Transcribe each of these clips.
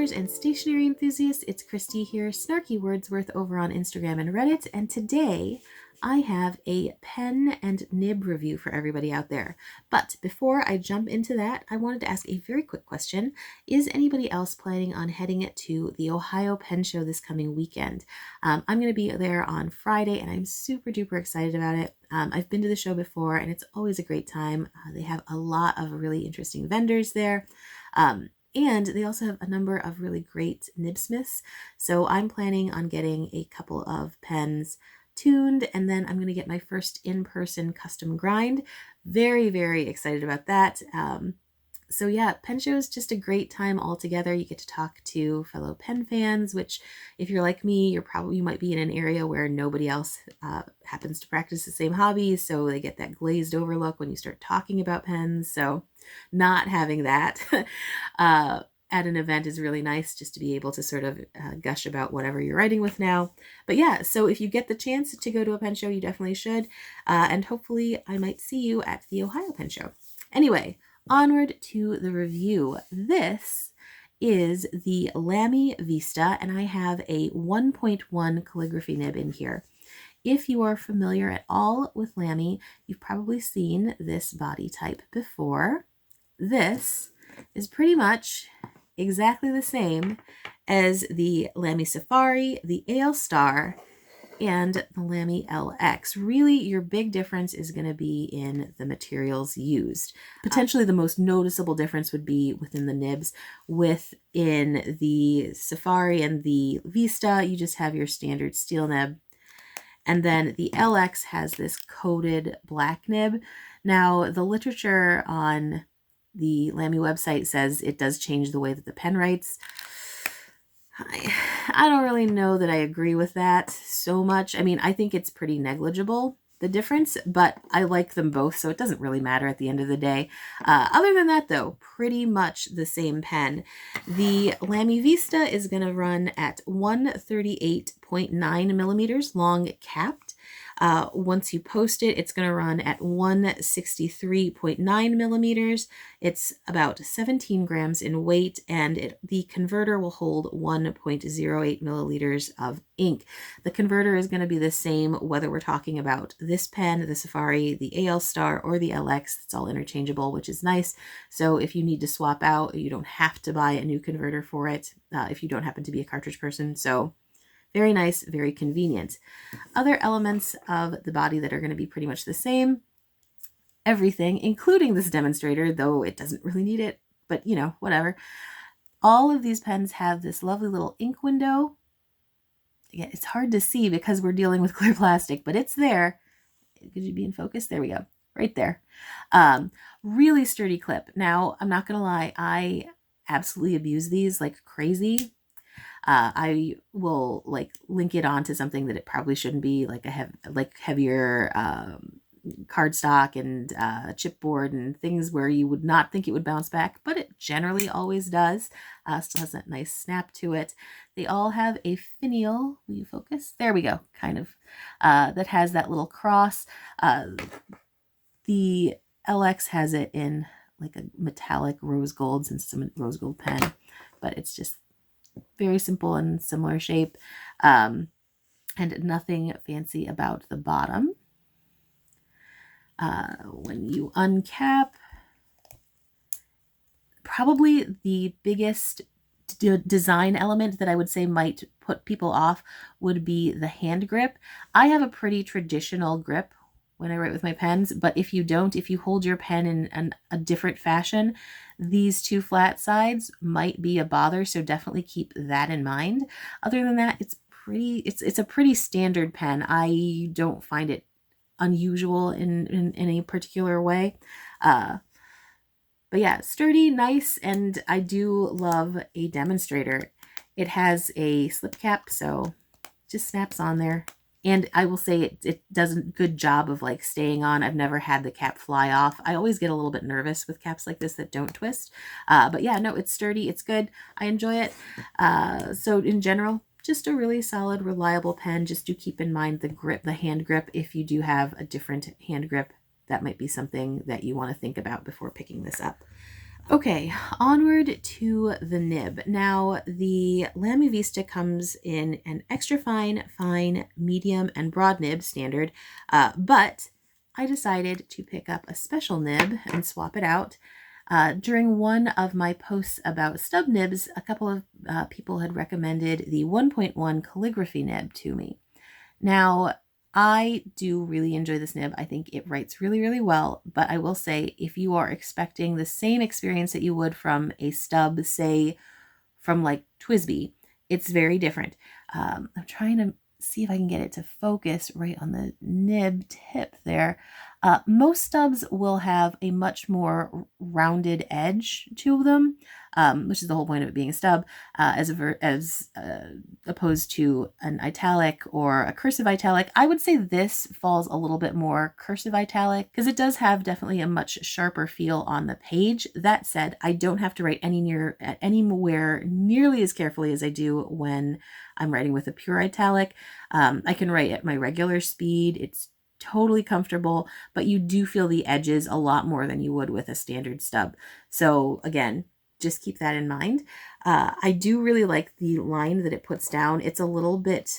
Instagrammers and stationery enthusiasts, it's Christy here, Snarky Wordsworth over on Instagram and Reddit, and today I have a pen and nib review for everybody out there. But before I jump into that, I wanted to ask a very quick question. Is anybody else planning on heading to the Ohio Pen Show this coming weekend? I'm going to be there on Friday, and I'm super duper excited about it. I've been to the show before, and it's always a great time. They have a lot of really interesting vendors there. And they also have a number of really great nibsmiths. So I'm planning on getting a couple of pens tuned, and then I'm going to get my first in-person custom grind. Very, very excited about that. So yeah, pen show is just a great time altogether. You get to talk to fellow pen fans, which if you're like me, you might be in an area where nobody else happens to practice the same hobby. So they get that glazed over look when you start talking about pens. So not having that at an event is really nice, just to be able to sort of gush about whatever you're writing with now. But yeah, so if you get the chance to go to a pen show, you definitely should. And hopefully I might see you at the Ohio Pen Show. Anyway, onward to the review. This is the LAMY Vista, and I have a 1.1 calligraphy nib in here. If you are familiar at all with LAMY, you've probably seen this body type before. This is pretty much exactly the same as the LAMY Safari, the AL Star, and the LAMY LX. Really, your big difference is going to be in the materials used. Potentially the most noticeable difference would be within the nibs. Within the Safari and the Vista, you just have your standard steel nib. And then the LX has this coated black nib. Now, the literature on the LAMY website says it does change the way that the pen writes. I don't really know that I agree with that so much. I mean, I think it's pretty negligible, the difference, but I like them both, so it doesn't really matter at the end of the day. Other than that, though, pretty much the same pen. The LAMY Vista is going to run at 138.9 millimeters long capped. Once you post it, it's going to run at 163.9 millimeters. It's about 17 grams in weight, and the converter will hold 1.08 milliliters of ink. The converter is going to be the same whether we're talking about this pen, the Safari, the AL Star, or the LX. It's all interchangeable, which is nice. So if you need to swap out, you don't have to buy a new converter for it if you don't happen to be a cartridge person. So very nice, very convenient. Other elements of the body that are going to be pretty much the same. Everything, including this demonstrator, though it doesn't really need it, but you know, whatever. All of these pens have this lovely little ink window. Again, it's hard to see because we're dealing with clear plastic, but it's there. Could you be in focus? There we go. Right there. Really sturdy clip. Now, I'm not going to lie. I absolutely abuse these like crazy. I will link it onto something that it probably shouldn't be, like heavier cardstock and chipboard and things where you would not think it would bounce back, but it generally always does. Still has that nice snap to it. They all have a finial. Will you focus? There we go. Kind of that has that little cross. The LX has it in like a metallic rose gold, since it's a rose gold pen, but it's just very simple and similar shape, and nothing fancy about the bottom. When you uncap, probably the biggest design element that I would say might put people off would be the hand grip. I have a pretty traditional grip when I write with my pens, but if you hold your pen in a different fashion, these two flat sides might be a bother, so definitely keep that in mind. Other than that, it's a pretty standard pen. I don't find it unusual in any particular way. But yeah, sturdy, nice, and I do love a demonstrator. It has a slip cap, so it just snaps on there. And I will say it does a good job of staying on. I've never had the cap fly off. I always get a little bit nervous with caps like this that don't twist. But yeah, no, it's sturdy. It's good. I enjoy it. So in general, just a really solid, reliable pen. Just do keep in mind the hand grip. If you do have a different hand grip, that might be something that you want to think about before picking this up. Okay, onward to the nib. Now, the LAMY Vista comes in an extra fine, fine, medium, and broad nib standard, but I decided to pick up a special nib and swap it out. During one of my posts about stub nibs, a couple of people had recommended the 1.1 Calligraphy Nib to me. Now, I do really enjoy this nib. I think it writes really, really well, but I will say if you are expecting the same experience that you would from a stub, say from like TWSBI, it's very different. I'm trying to see if I can get it to focus right on the nib tip there. Most stubs will have a much more rounded edge to them, which is the whole point of it being a stub, as opposed to an italic or a cursive italic. I would say this falls a little bit more cursive italic because it does have definitely a much sharper feel on the page. That said, I don't have to write anywhere nearly as carefully as I do when I'm writing with a pure italic. I can write at my regular speed. It's totally comfortable, but you do feel the edges a lot more than you would with a standard stub. So again, just keep that in mind. I do really like the line that it puts down. It's a little bit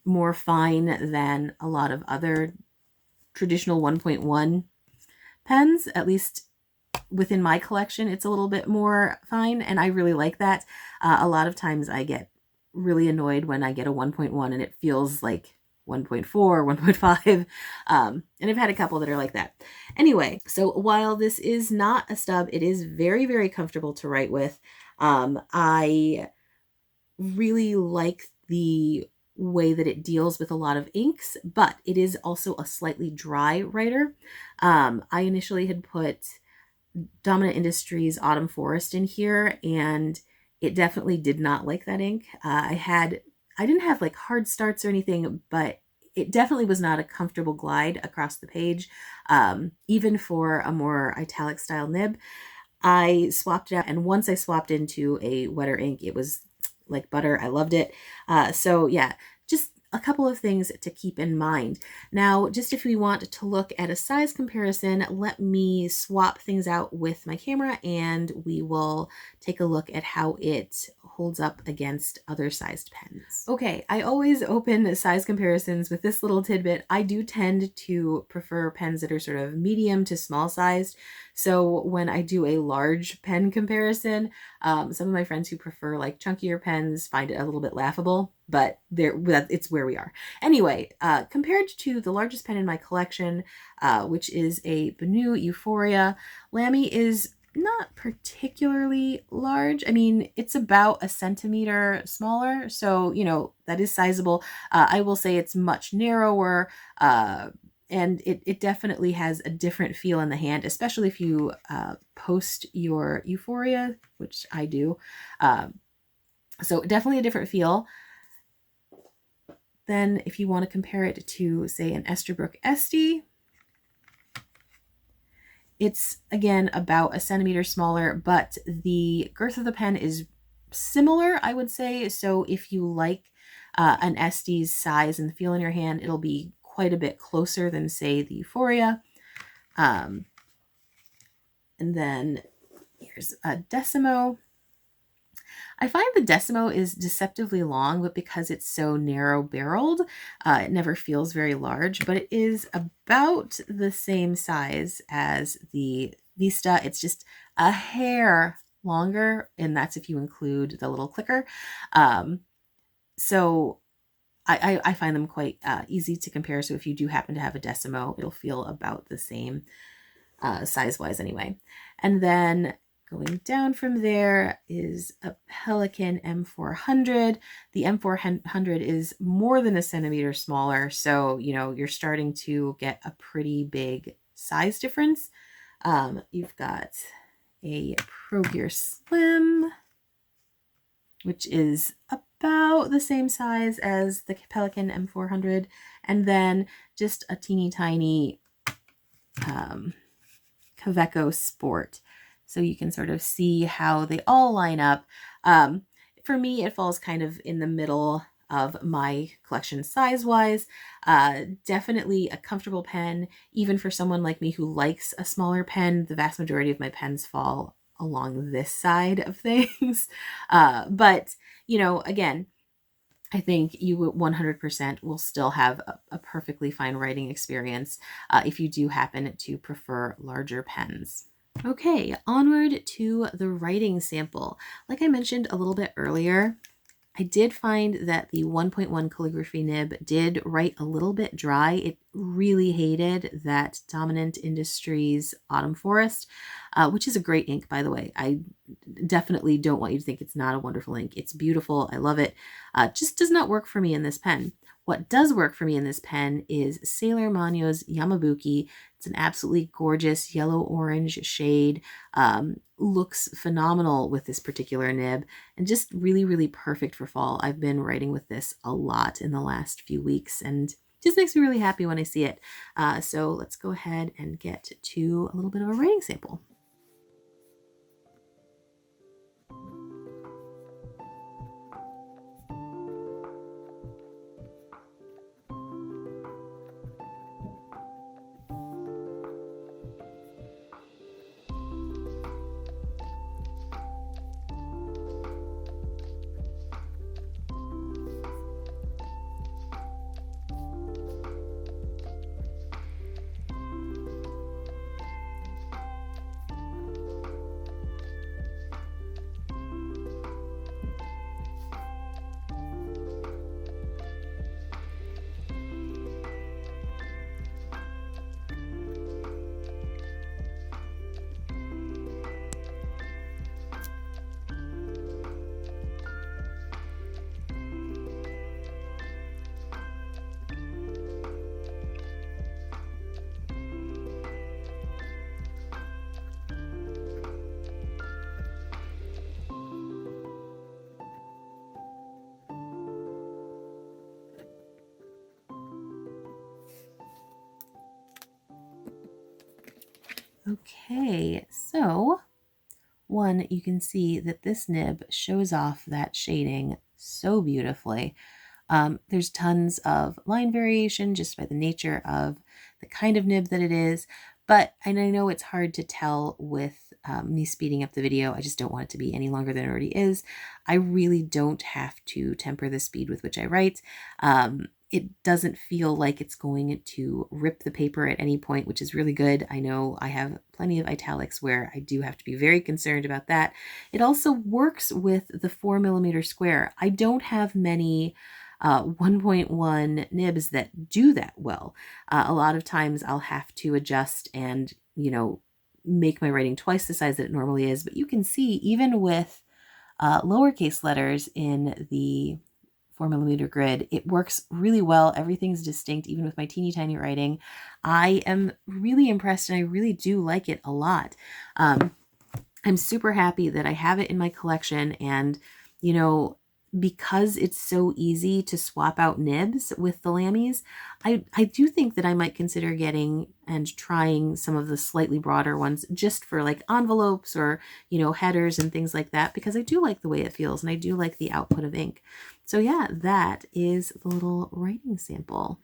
more fine than a lot of other traditional 1.1 pens, at least within my collection. It's a little bit more fine, and I really like that. A lot of times I get really annoyed when I get a 1.1 and it feels like 1.4, 1.5, and I've had a couple that are like that. Anyway, so while this is not a stub, it is very, very comfortable to write with. I really like the way that it deals with a lot of inks, but it is also a slightly dry writer. I initially had put Dominant Industries Autumn Forest in here, and it definitely did not like that ink. I didn't have like hard starts or anything, but it definitely was not a comfortable glide across the page, even for a more italic style nib. I swapped it out, and once I swapped into a wetter ink, it was like butter. I loved it. So yeah, just a couple of things to keep in mind. Now, just if we want to look at a size comparison, let me swap things out with my camera and we will take a look at how it holds up against other sized pens. Okay, I always open size comparisons with this little tidbit. I do tend to prefer pens that are sort of medium to small sized. So when I do a large pen comparison, some of my friends who prefer like chunkier pens find it a little bit laughable, but it's where we are. Anyway, compared to the largest pen in my collection, which is a Benu Euphoria, Lamy is not particularly large. I mean, it's about a centimeter smaller, so, you know, that is sizable. I will say it's much narrower, and it definitely has a different feel in the hand, especially if you post your Euphoria, which I do. So definitely a different feel. Then if you want to compare it to, say, an Esterbrook Esty, it's, again, about a centimeter smaller, but the girth of the pen is similar, I would say. So if you like an Esty's size and feel in your hand, it'll be quite a bit closer than, say, the Euphoria. And then here's a Decimo. I find the Decimo is deceptively long, but because it's so narrow barreled, it never feels very large, but it is about the same size as the Vista. It's just a hair longer, and that's if you include the little clicker. So I find them quite easy to compare. So if you do happen to have a Decimo, it'll feel about the same size-wise anyway. And then going down from there is a Pelikan M400. The M400 is more than a centimeter smaller, so, you know, you're starting to get a pretty big size difference. You've got a Pro Gear Slim, which is about the same size as the Pelikan M400, and then just a teeny tiny Kaweco Sport. So you can sort of see how they all line up. For me, it falls kind of in the middle of my collection size-wise. Definitely a comfortable pen, even for someone like me who likes a smaller pen. The vast majority of my pens fall along this side of things. But, you know, again, I think you 100% will still have a perfectly fine writing experience if you do happen to prefer larger pens. Okay, onward to the writing sample. Like I mentioned a little bit earlier, I did find that the 1.1 Calligraphy Nib did write a little bit dry. It really hated that Dominant Industries Autumn Forest, which is a great ink, by the way. I definitely don't want you to think it's not a wonderful ink. It's beautiful. I love it. Just does not work for me in this pen. What does work for me in this pen is Sailor Manyo's Yamabuki. It's an absolutely gorgeous yellow-orange shade. Looks phenomenal with this particular nib and just really, really perfect for fall. I've been writing with this a lot in the last few weeks and just makes me really happy when I see it. So let's go ahead and get to a little bit of a writing sample. Okay, so one, you can see that this nib shows off that shading so beautifully. There's tons of line variation just by the nature of the kind of nib that it is, and I know it's hard to tell with me speeding up the video. I just don't want it to be any longer than it already is. I really don't have to temper the speed with which I write. It doesn't feel like it's going to rip the paper at any point, which is really good. I know I have plenty of italics where I do have to be very concerned about that. It also works with the 4mm square. I don't have many 1.1 nibs that do that well. A lot of times I'll have to adjust and, you know, make my writing twice the size that it normally is. But you can see even with lowercase letters in the 4mm grid, it works really well. Everything's distinct, even with my teeny tiny writing. I am really impressed and I really do like it a lot. I'm super happy that I have it in my collection, and, you know, because it's so easy to swap out nibs with the Lamys, I do think that I might consider getting and trying some of the slightly broader ones just for like envelopes or, you know, headers and things like that, because I do like the way it feels and I do like the output of ink. So yeah, that is the little writing sample.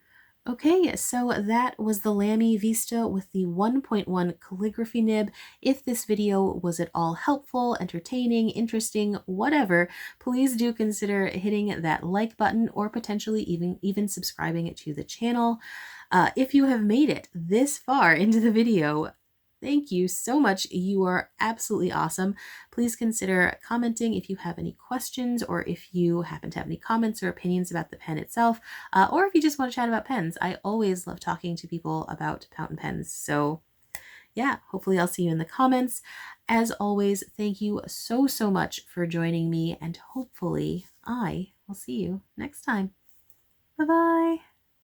Okay, so that was the LAMY Vista with the 1.1 calligraphy nib. If this video was at all helpful, entertaining, interesting, whatever, please do consider hitting that like button or potentially even subscribing to the channel. If you have made it this far into the video, thank you so much. You are absolutely awesome. Please consider commenting if you have any questions, or if you happen to have any comments or opinions about the pen itself, or if you just want to chat about pens. I always love talking to people about fountain pens. So yeah, hopefully I'll see you in the comments. As always, thank you so, so much for joining me, and hopefully I will see you next time. Bye-bye.